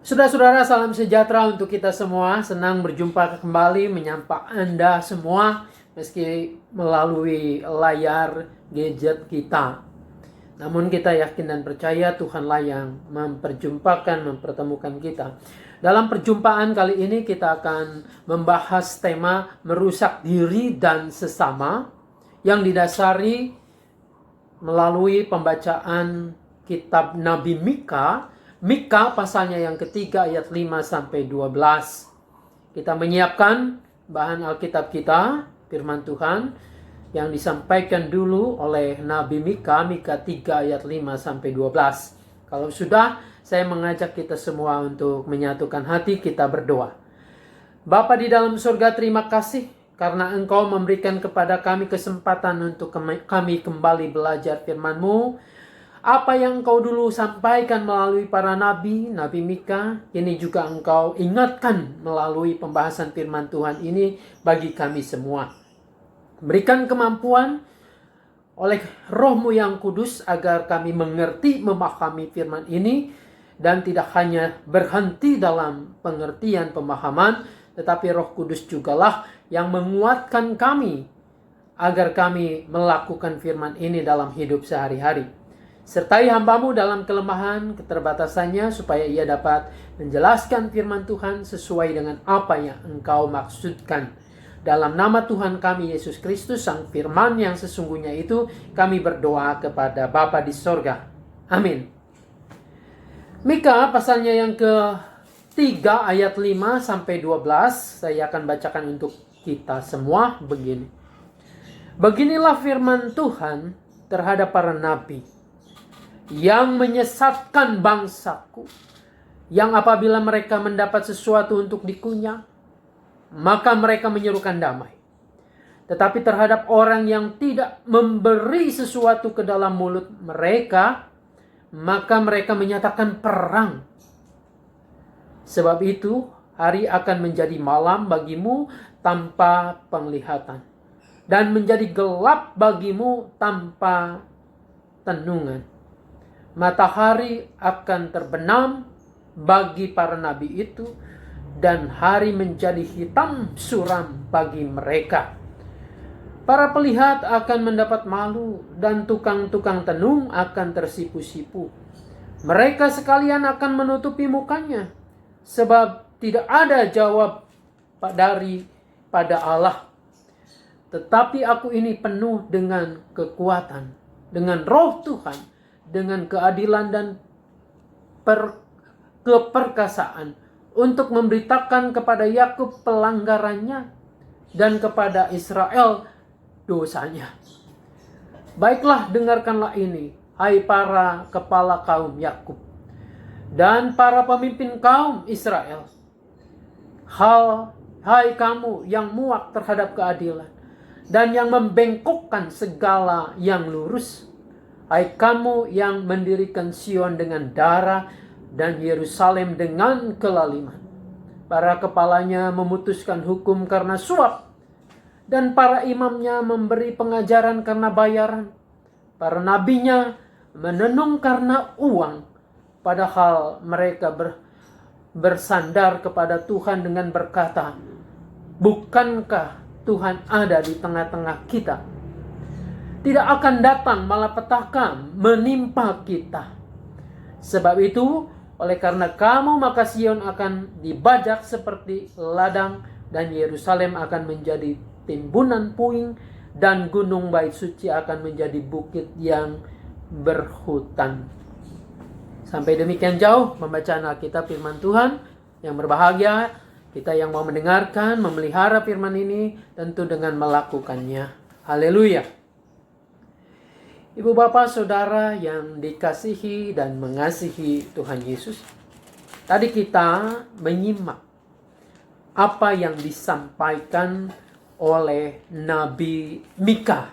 Saudara-saudara, salam sejahtera untuk kita semua. Senang berjumpa kembali, menyapa Anda semua meski melalui layar gadget kita. Namun kita yakin dan percaya Tuhanlah yang mempertemukan kita. Dalam perjumpaan kali ini kita akan membahas tema merusak diri dan sesama yang didasari melalui pembacaan kitab Nabi Mika pasalnya yang ketiga ayat 5-12. Kita menyiapkan bahan Alkitab kita, firman Tuhan yang disampaikan dulu oleh Nabi Mika 3 ayat 5-12. Kalau sudah, saya mengajak kita semua untuk menyatukan hati, kita berdoa. Bapa di dalam surga, terima kasih karena Engkau memberikan kepada kami kesempatan untuk kami kembali belajar firman-Mu. Apa yang Engkau dulu sampaikan melalui para nabi Mika, ini juga Engkau ingatkan melalui pembahasan firman Tuhan ini bagi kami semua. Berikan kemampuan oleh Roh-Mu yang kudus agar kami mengerti, memahami firman ini, dan tidak hanya berhenti dalam pengertian pemahaman, tetapi Roh Kudus jugalah yang menguatkan kami agar kami melakukan firman ini dalam hidup sehari-hari. Sertai hamba-Mu dalam kelemahan, keterbatasannya, supaya ia dapat menjelaskan firman Tuhan sesuai dengan apa yang Engkau maksudkan. Dalam nama Tuhan kami Yesus Kristus, Sang Firman yang sesungguhnya itu, kami berdoa kepada Bapa di sorga. Amin. Mika pasalnya yang ke-3 ayat 5-12, saya akan bacakan untuk kita semua begini. Beginilah firman Tuhan terhadap para nabi yang menyesatkan bangsaku, yang apabila mereka mendapat sesuatu untuk dikunyah, maka mereka menyerukan damai. Tetapi terhadap orang yang tidak memberi sesuatu ke dalam mulut mereka, maka mereka menyatakan perang. Sebab itu, hari akan menjadi malam bagimu tanpa penglihatan, dan menjadi gelap bagimu tanpa tenungan. Matahari akan terbenam bagi para nabi itu, dan hari menjadi hitam suram bagi mereka. Para pelihat akan mendapat malu, dan tukang-tukang tenung akan tersipu-sipu. Mereka sekalian akan menutupi mukanya, sebab tidak ada jawab daripada Allah. Tetapi aku ini penuh dengan kekuatan, dengan Roh Tuhan, dengan keadilan dan keperkasaan, untuk memberitakan kepada Yakub pelanggarannya dan kepada Israel dosanya. Baiklah, dengarkanlah ini, hai para kepala kaum Yakub dan para pemimpin kaum Israel. Hai kamu yang muak terhadap keadilan dan yang membengkokkan segala yang lurus. Hai kamu yang mendirikan Sion dengan darah dan Yerusalem dengan kelaliman. Para kepalanya memutuskan hukum karena suap, dan para imamnya memberi pengajaran karena bayaran. Para nabinya menenung karena uang, padahal mereka bersandar kepada Tuhan dengan berkata, bukankah Tuhan ada di tengah-tengah kita? Tidak akan datang malapetaka menimpa kita. Sebab itu, oleh karena kamu, maka Sion akan dibajak seperti ladang, dan Yerusalem akan menjadi timbunan puing, dan gunung bait suci akan menjadi bukit yang berhutan. Sampai demikian jauh pembacaan Alkitab firman Tuhan. Yang berbahagia kita yang mau mendengarkan, memelihara firman ini, tentu dengan melakukannya. Haleluya. Ibu bapak saudara yang dikasihi dan mengasihi Tuhan Yesus, tadi kita menyimak apa yang disampaikan oleh Nabi Mika.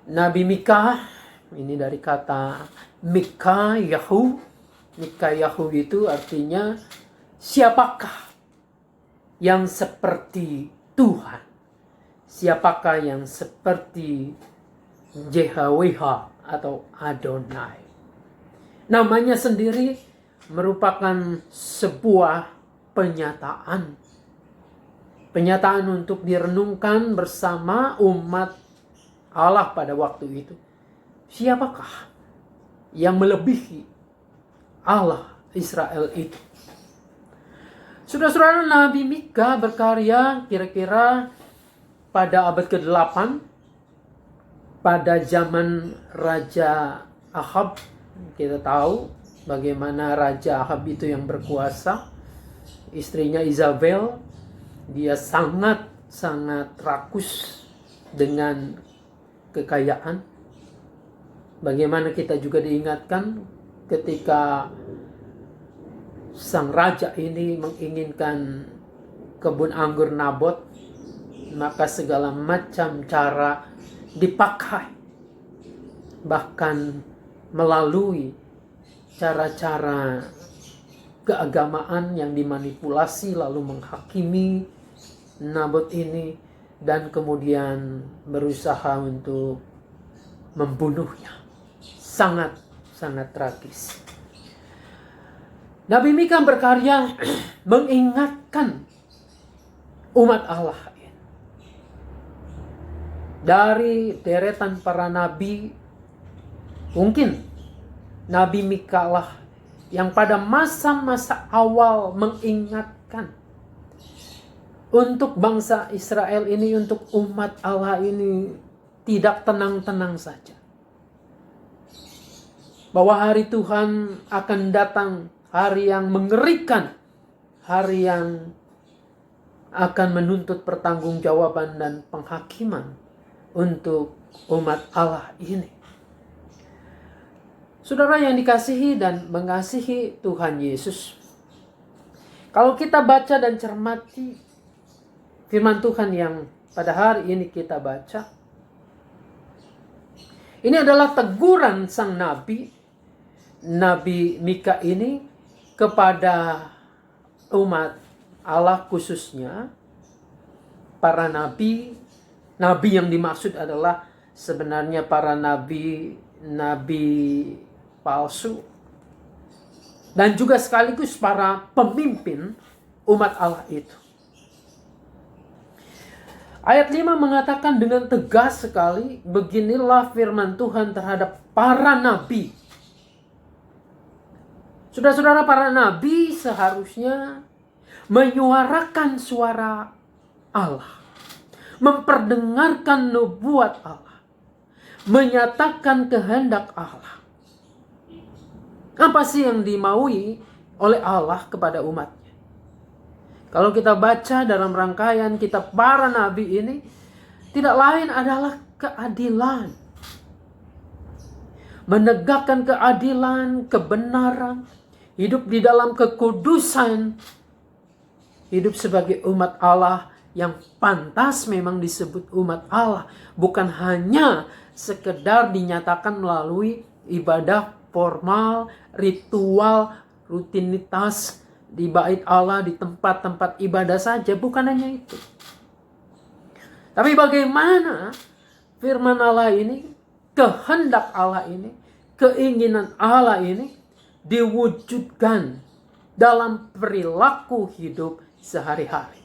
Nabi Mika, ini dari kata Mikayahu. Mikayahu itu artinya siapakah yang seperti Tuhan? Siapakah yang seperti JHWH atau Adonai? Namanya sendiri merupakan sebuah penyataan. Penyataan untuk direnungkan bersama umat Allah pada waktu itu. Siapakah yang melebihi Allah Israel itu? Saudara-saudara, Nabi Mika berkarya kira-kira pada abad ke-8, pada zaman Raja Ahab. Kita tahu bagaimana Raja Ahab itu yang berkuasa. Istrinya Isabel, dia sangat rakus dengan kekayaan. Bagaimana kita juga diingatkan ketika sang raja ini menginginkan kebun anggur Nabot, maka segala macam cara dipakai, bahkan melalui cara-cara keagamaan yang dimanipulasi lalu menghakimi Nabot ini dan kemudian berusaha untuk membunuhnya. Sangat tragis. Nabi Mika berkarya mengingatkan umat Allah dari deretan para nabi. Mungkin Nabi Mika lah yang pada masa-masa awal mengingatkan untuk bangsa Israel ini, untuk umat Allah ini tidak tenang-tenang saja. Bahwa hari Tuhan akan datang, hari yang mengerikan, hari yang akan menuntut pertanggungjawaban dan penghakiman untuk umat Allah ini. Saudara yang dikasihi dan mengasihi Tuhan Yesus, kalau kita baca dan cermati firman Tuhan yang pada hari ini kita baca, ini adalah teguran sang Nabi Mika ini kepada umat Allah, khususnya para nabi. Nabi yang dimaksud adalah sebenarnya para nabi palsu, dan juga sekaligus para pemimpin umat Allah itu. Ayat 5 mengatakan dengan tegas sekali, beginilah firman Tuhan terhadap para nabi. Saudara-saudara, para nabi seharusnya menyuarakan suara Allah, memperdengarkan nubuat Allah, menyatakan kehendak Allah. Apa sih yang dimaui oleh Allah kepada umatnya? Kalau kita baca dalam rangkaian kitab para nabi ini, tidak lain adalah keadilan. Menegakkan keadilan, kebenaran, hidup di dalam kekudusan, hidup sebagai umat Allah yang pantas memang disebut umat Allah, bukan hanya sekedar dinyatakan melalui ibadah formal, ritual, rutinitas di bait Allah, di tempat-tempat ibadah saja, bukan hanya itu. Tapi bagaimana firman Allah ini, kehendak Allah ini, keinginan Allah ini diwujudkan dalam perilaku hidup sehari-hari.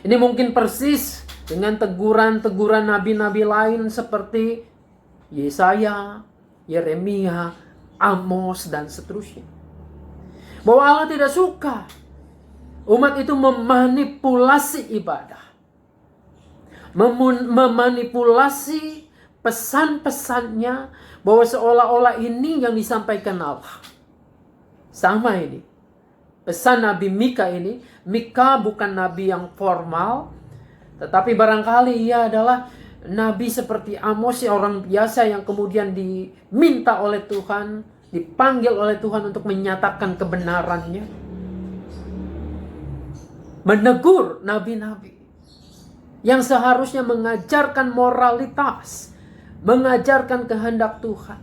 Ini mungkin persis dengan teguran-teguran nabi-nabi lain seperti Yesaya, Yeremia, Amos, dan seterusnya. Bahwa Allah tidak suka umat itu memanipulasi ibadah, memanipulasi pesan-pesannya, bahwa seolah-olah ini yang disampaikan Allah. Sama ini pesan Nabi Mika ini. Mika bukan nabi yang formal, tetapi barangkali ia adalah nabi seperti Amos, orang biasa yang kemudian diminta oleh Tuhan, dipanggil oleh Tuhan untuk menyatakan kebenarannya, menegur nabi-nabi yang seharusnya mengajarkan moralitas, mengajarkan kehendak Tuhan,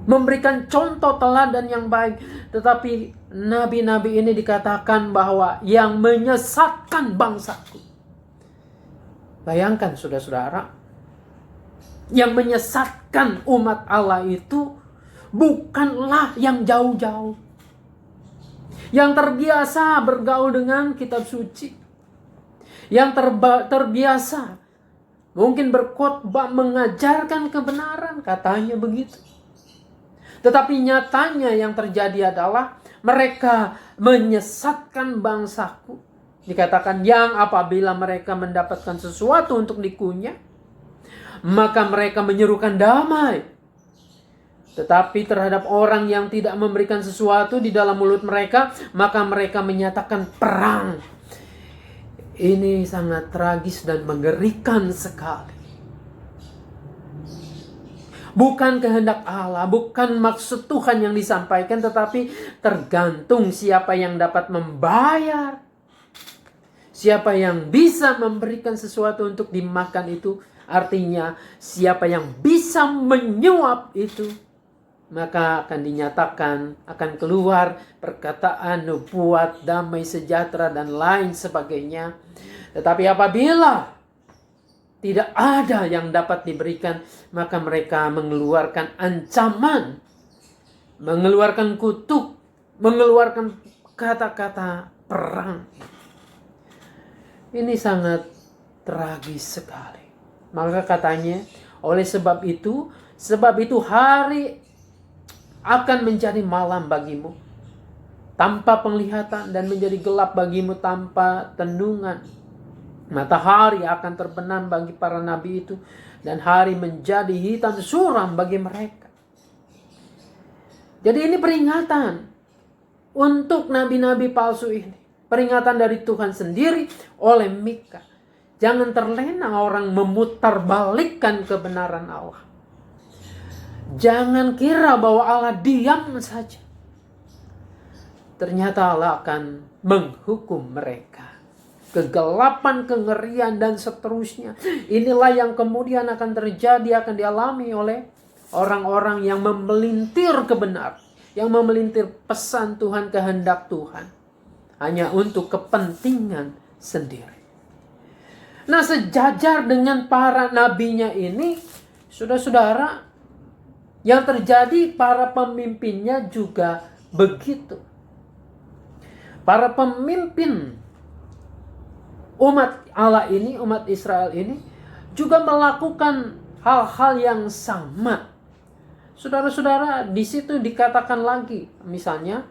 memberikan contoh teladan yang baik. Tetapi nabi-nabi ini dikatakan bahwa yang menyesatkan bangsaku. Bayangkan saudara-saudara, yang menyesatkan umat Allah itu bukanlah yang jauh-jauh, yang terbiasa bergaul dengan kitab suci, yang terbiasa mungkin berkhotbah mengajarkan kebenaran, katanya begitu. Tetapi nyatanya yang terjadi adalah mereka menyesatkan bangsaku. Dikatakan yang apabila mereka mendapatkan sesuatu untuk dikunyah, maka mereka menyerukan damai. Tetapi terhadap orang yang tidak memberikan sesuatu di dalam mulut mereka, maka mereka menyatakan perang. Ini sangat tragis dan mengerikan sekali. Bukan kehendak Allah, bukan maksud Tuhan yang disampaikan, tetapi tergantung siapa yang dapat membayar. Siapa yang bisa memberikan sesuatu untuk dimakan itu, artinya siapa yang bisa menyuap itu, maka akan dinyatakan, akan keluar perkataan nubuat, damai sejahtera dan lain sebagainya. Tetapi apabila tidak ada yang dapat diberikan, maka mereka mengeluarkan ancaman, mengeluarkan kutuk, mengeluarkan kata-kata perang. Ini sangat tragis sekali. Maka katanya, oleh sebab itu hari akan menjadi malam bagimu tanpa penglihatan, dan menjadi gelap bagimu tanpa tendungan. Matahari akan terbenam bagi para nabi itu, dan hari menjadi hitam suram bagi mereka. Jadi ini peringatan untuk nabi-nabi palsu ini. Peringatan dari Tuhan sendiri oleh Mika. Jangan terlena orang memutarbalikkan kebenaran Allah. Jangan kira bahwa Allah diam saja. Ternyata Allah akan menghukum mereka. Kegelapan, kengerian, dan seterusnya. Inilah yang kemudian akan terjadi, akan dialami oleh orang-orang yang memelintir kebenaran, yang memelintir pesan Tuhan, kehendak Tuhan, hanya untuk kepentingan sendiri. Nah, sejajar dengan para nabinya ini, saudara-saudara, yang terjadi para pemimpinnya juga begitu. Para pemimpin umat Allah ini, umat Israel ini, juga melakukan hal-hal yang sama. Saudara-saudara, di situ dikatakan lagi, misalnya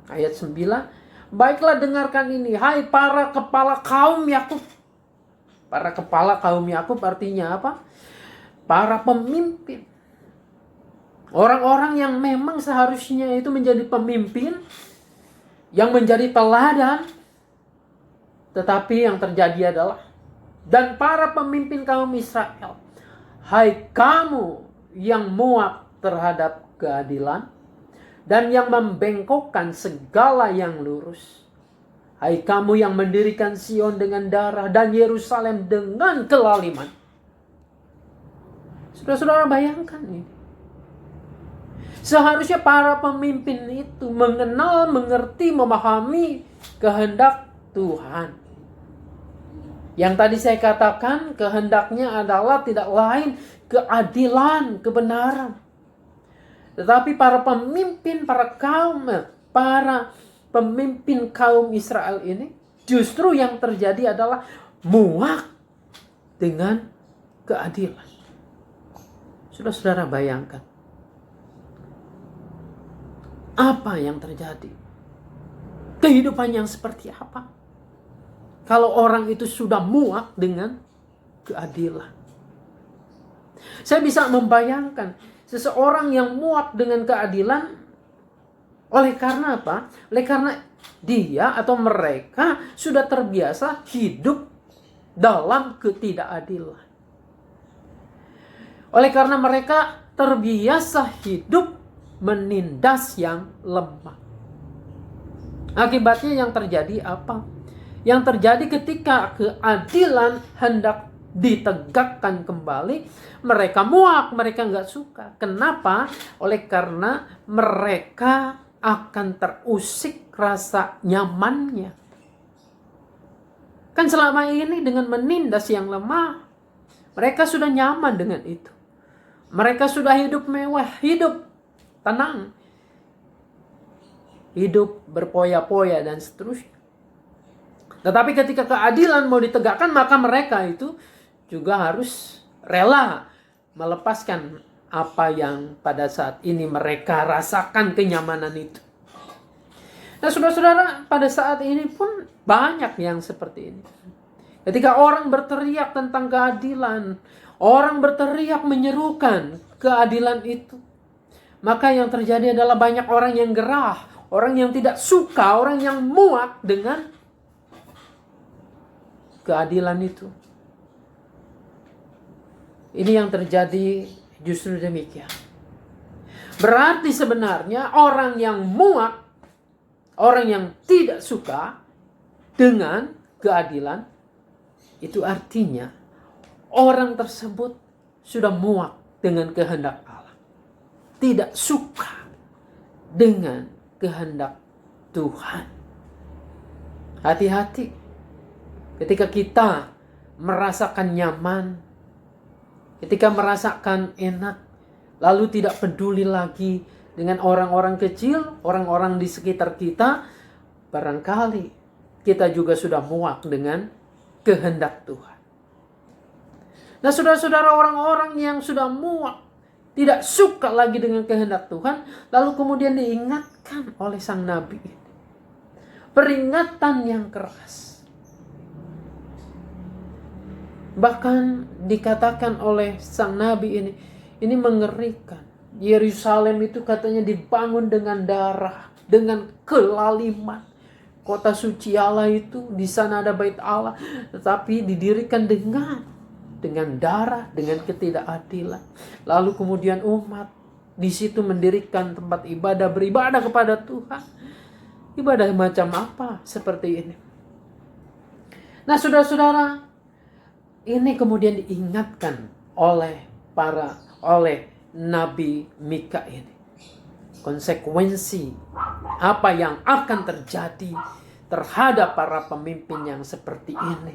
ayat 9, baiklah dengarkan ini, hai para kepala kaum Yakub. Para kepala kaum Yakub artinya apa? Para pemimpin. Orang-orang yang memang seharusnya itu menjadi pemimpin, yang menjadi teladan. Tetapi yang terjadi adalah, dan para pemimpin kaum Israel, hai kamu yang muak terhadap keadilan, dan yang membengkokkan segala yang lurus. Hai kamu yang mendirikan Sion dengan darah, dan Yerusalem dengan kelaliman. Saudara-saudara, bayangkan ini. Seharusnya para pemimpin itu mengenal, mengerti, memahami kehendak Tuhan. Yang tadi saya katakan, kehendaknya adalah tidak lain keadilan, kebenaran. Tetapi para pemimpin, para pemimpin kaum Israel ini, justru yang terjadi adalah muak dengan keadilan. Saudara-saudara, bayangkan apa yang terjadi. Kehidupan yang seperti apa kalau orang itu sudah muak dengan keadilan. Saya bisa membayangkan seseorang yang muak dengan keadilan, oleh karena apa? Oleh karena dia atau mereka sudah terbiasa hidup dalam ketidakadilan. Oleh karena mereka terbiasa hidup menindas yang lemah. Akibatnya yang terjadi apa? Yang terjadi ketika keadilan hendak ditegakkan kembali, mereka muak, mereka nggak suka. Kenapa? Oleh karena mereka akan terusik rasa nyamannya. Kan selama ini dengan menindas yang lemah, mereka sudah nyaman dengan itu. Mereka sudah hidup mewah, hidup tenang, hidup berpoya-poya dan seterusnya. Tetapi ketika keadilan mau ditegakkan, maka mereka itu juga harus rela melepaskan apa yang pada saat ini mereka rasakan kenyamanan itu. Nah, saudara-saudara, pada saat ini pun banyak yang seperti ini. Ketika orang berteriak tentang keadilan, orang berteriak menyerukan keadilan itu, maka yang terjadi adalah banyak orang yang gerah, orang yang tidak suka, orang yang muak dengan keadilan itu. Ini yang terjadi justru demikian. Berarti sebenarnya orang yang muak, orang yang tidak suka dengan keadilan, itu artinya orang tersebut sudah muak dengan kehendak Allah. Tidak suka dengan kehendak Tuhan. Hati-hati ketika kita merasakan nyaman, ketika merasakan enak, lalu tidak peduli lagi dengan orang-orang kecil, orang-orang di sekitar kita, barangkali kita juga sudah muak dengan kehendak Tuhan. Nah, saudara-saudara, orang-orang yang sudah muak, tidak suka lagi dengan kehendak Tuhan, lalu kemudian diingatkan oleh sang nabi ini. Peringatan yang keras. Bahkan dikatakan oleh sang nabi ini mengerikan. Yerusalem itu katanya dibangun dengan darah, dengan kelaliman. Kota suci Allah itu, di sana ada bait Allah, tetapi didirikan dengan darah, dengan ketidakadilan. Lalu kemudian umat di situ mendirikan tempat ibadah, beribadah kepada Tuhan. Ibadah macam apa seperti ini? Nah, saudara-saudara, ini kemudian diingatkan oleh Nabi Mika ini. Konsekuensi apa yang akan terjadi terhadap para pemimpin yang seperti ini.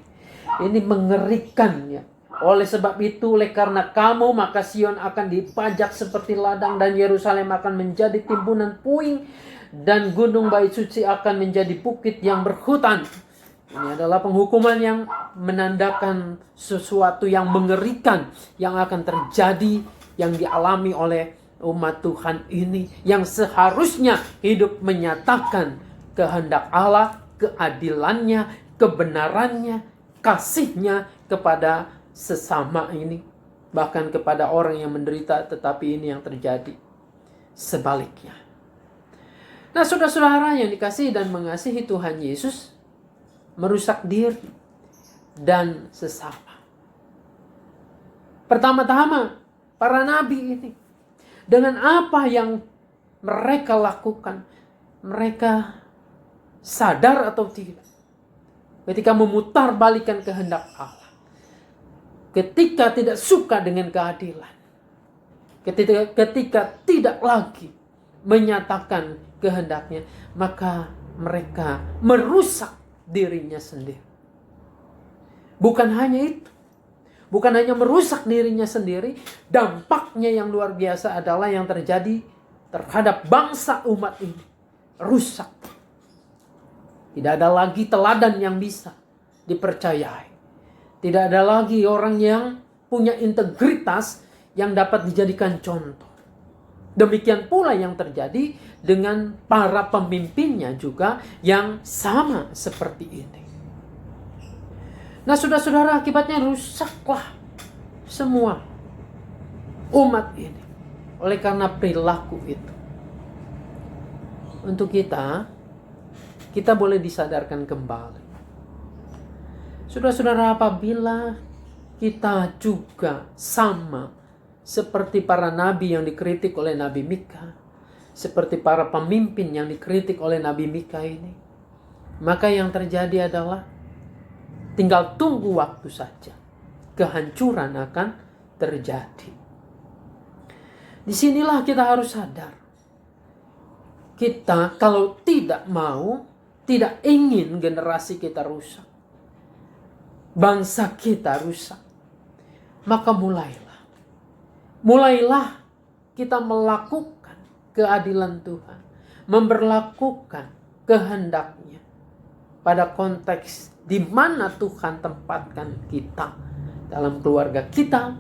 Ini mengerikan ya. Oleh sebab itu, oleh karena kamu, maka Sion akan dipajak seperti ladang dan Yerusalem akan menjadi timbunan puing dan gunung bait suci akan menjadi bukit yang berhutan. Ini adalah penghukuman yang menandakan sesuatu yang mengerikan yang akan terjadi, yang dialami oleh umat Tuhan ini, yang seharusnya hidup menyatakan kehendak Allah, keadilannya, kebenarannya, kasihnya kepada sesama ini, bahkan kepada orang yang menderita. Tetapi ini yang terjadi sebaliknya. Nah, saudara-saudara yang dikasihi dan mengasihi Tuhan Yesus, merusak diri dan sesama. Pertama-tama, para nabi ini, dengan apa yang mereka lakukan, mereka sadar atau tidak, ketika memutarbalikkan kehendak Allah, ketika tidak suka dengan keadilan, ketika tidak lagi menyatakan kehendaknya, maka mereka merusak dirinya sendiri. Bukan hanya itu, bukan hanya merusak dirinya sendiri, dampaknya yang luar biasa adalah yang terjadi terhadap bangsa umat ini. Rusak. Tidak ada lagi teladan yang bisa dipercayai. Tidak ada lagi orang yang punya integritas yang dapat dijadikan contoh. Demikian pula yang terjadi dengan para pemimpinnya juga yang sama seperti ini. Nah, saudara-saudara, akibatnya rusaklah semua umat ini oleh karena perilaku itu. Untuk kita boleh disadarkan kembali. Saudara-saudara, apabila kita juga sama seperti para nabi yang dikritik oleh Nabi Mika, seperti para pemimpin yang dikritik oleh Nabi Mika ini, maka yang terjadi adalah tinggal tunggu waktu saja, kehancuran akan terjadi. Disinilah kita harus sadar. Kita kalau tidak mau, tidak ingin generasi kita rusak, bangsa kita rusak, maka mulailah kita melakukan keadilan Tuhan, memberlakukan kehendaknya pada konteks di mana Tuhan tempatkan kita, dalam keluarga kita,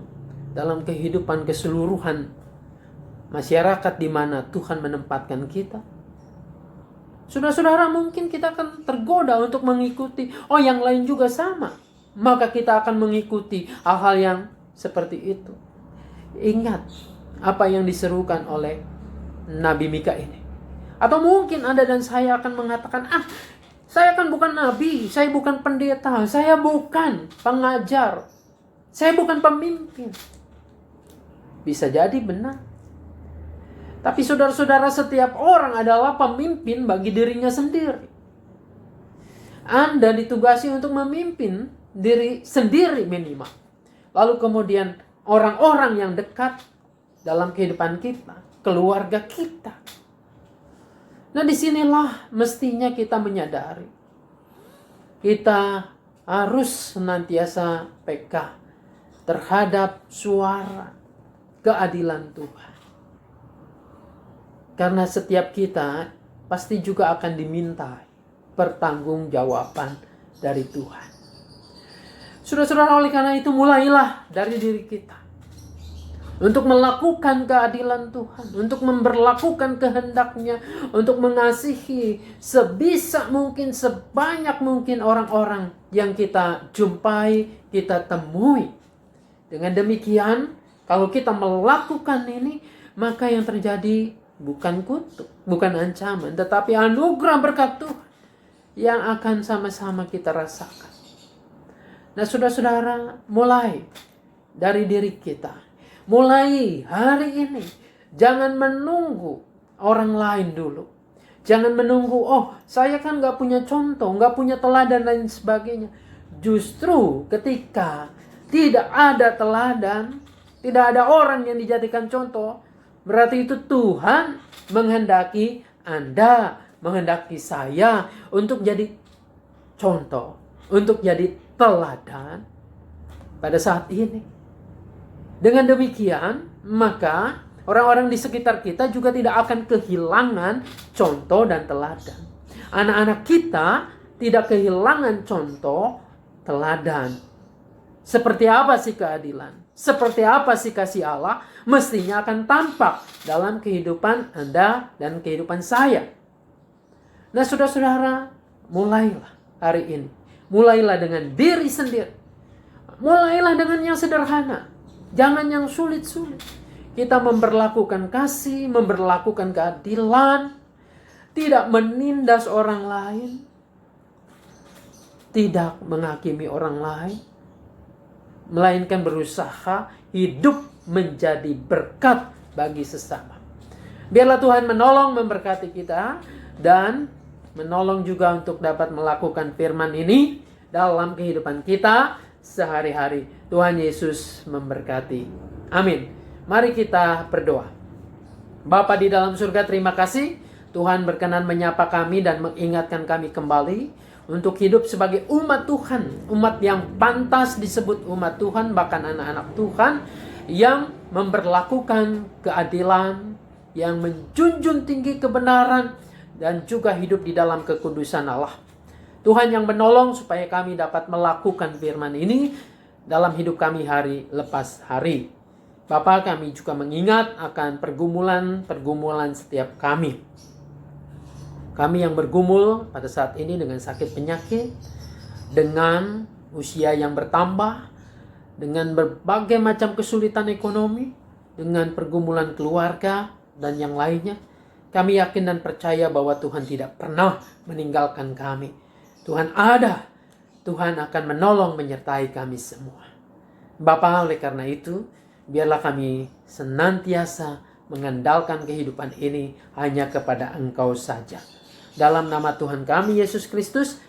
dalam kehidupan keseluruhan masyarakat di mana Tuhan menempatkan kita. Saudara-saudara, mungkin kita akan tergoda untuk mengikuti, yang lain juga sama. Maka kita akan mengikuti hal-hal yang seperti itu. Ingat apa yang diserukan oleh Nabi Mika ini. Atau mungkin Anda dan saya akan mengatakan, saya kan bukan nabi, saya bukan pendeta, saya bukan pengajar, saya bukan pemimpin. Bisa jadi benar. Tapi saudara-saudara, setiap orang adalah pemimpin bagi dirinya sendiri. Anda ditugasi untuk memimpin diri sendiri minimal. Lalu kemudian orang-orang yang dekat dalam kehidupan kita, keluarga kita. Nah, disinilah mestinya kita menyadari. Kita harus senantiasa peka terhadap suara keadilan Tuhan. Karena setiap kita pasti juga akan diminta pertanggungjawaban dari Tuhan. Saudara-saudara, oleh karena itu mulailah dari diri kita. Untuk melakukan keadilan Tuhan. Untuk memberlakukan kehendaknya. Untuk mengasihi sebisa mungkin, sebanyak mungkin orang-orang yang kita jumpai, kita temui. Dengan demikian, kalau kita melakukan ini, maka yang terjadi bukan kutuk, bukan ancaman, tetapi anugerah berkat Tuhan yang akan sama-sama kita rasakan. Nah, saudara-saudara, mulai dari diri kita. Mulai hari ini. Jangan menunggu orang lain dulu. Jangan menunggu, saya kan gak punya contoh, gak punya teladan dan lain sebagainya. Justru ketika tidak ada teladan, tidak ada orang yang dijadikan contoh, berarti itu Tuhan menghendaki Anda, menghendaki saya untuk jadi contoh, untuk jadi teladan pada saat ini. Dengan demikian, maka orang-orang di sekitar kita juga tidak akan kehilangan contoh dan teladan. Anak-anak kita tidak kehilangan contoh, teladan. Seperti apa sih keadilan? Seperti apa sih kasih Allah? Mestinya akan tampak dalam kehidupan Anda dan kehidupan saya. Nah, saudara-saudara, mulailah hari ini. Mulailah dengan diri sendiri. Mulailah dengan yang sederhana. Jangan yang sulit-sulit. Kita memberlakukan kasih, memberlakukan keadilan, tidak menindas orang lain, tidak menghakimi orang lain, melainkan berusaha hidup menjadi berkat bagi sesama. Biarlah Tuhan menolong memberkati kita dan menolong juga untuk dapat melakukan firman ini dalam kehidupan kita sehari-hari. Tuhan Yesus memberkati. Amin. Mari kita berdoa. Bapa di dalam surga, terima kasih Tuhan berkenan menyapa kami dan mengingatkan kami kembali untuk hidup sebagai umat Tuhan, umat yang pantas disebut umat Tuhan, bahkan anak-anak Tuhan yang memberlakukan keadilan, yang menjunjung tinggi kebenaran, dan juga hidup di dalam kekudusan Allah. Tuhan yang menolong supaya kami dapat melakukan firman ini dalam hidup kami hari lepas hari. Bapa, kami juga mengingat akan pergumulan setiap kami. Kami yang bergumul pada saat ini dengan sakit penyakit, dengan usia yang bertambah, dengan berbagai macam kesulitan ekonomi, dengan pergumulan keluarga dan yang lainnya. Kami yakin dan percaya bahwa Tuhan tidak pernah meninggalkan kami. Tuhan ada. Tuhan akan menolong menyertai kami semua. Bapa, oleh karena itu, biarlah kami senantiasa mengandalkan kehidupan ini hanya kepada Engkau saja. Dalam nama Tuhan kami Yesus Kristus,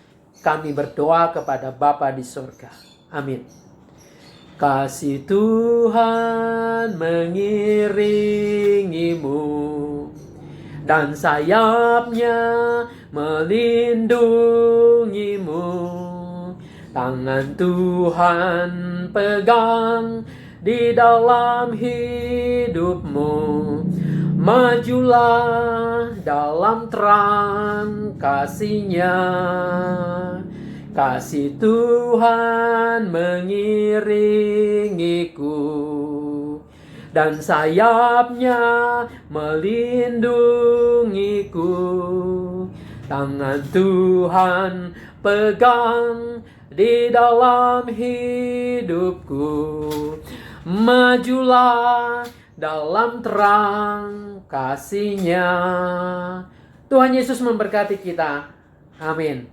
kami berdoa kepada Bapa di surga. Amin. Kasih Tuhan mengiringimu, dan sayapnya melindungimu. Tangan Tuhan pegang di dalam hidupmu, Majulah dalam terang kasih-Nya, kasih Tuhan mengiringiku, dan sayap-Nya melindungiku. Tangan Tuhan pegang di dalam hidupku. Majulah dalam terang kasih-Nya. Tuhan Yesus memberkati kita. Amin.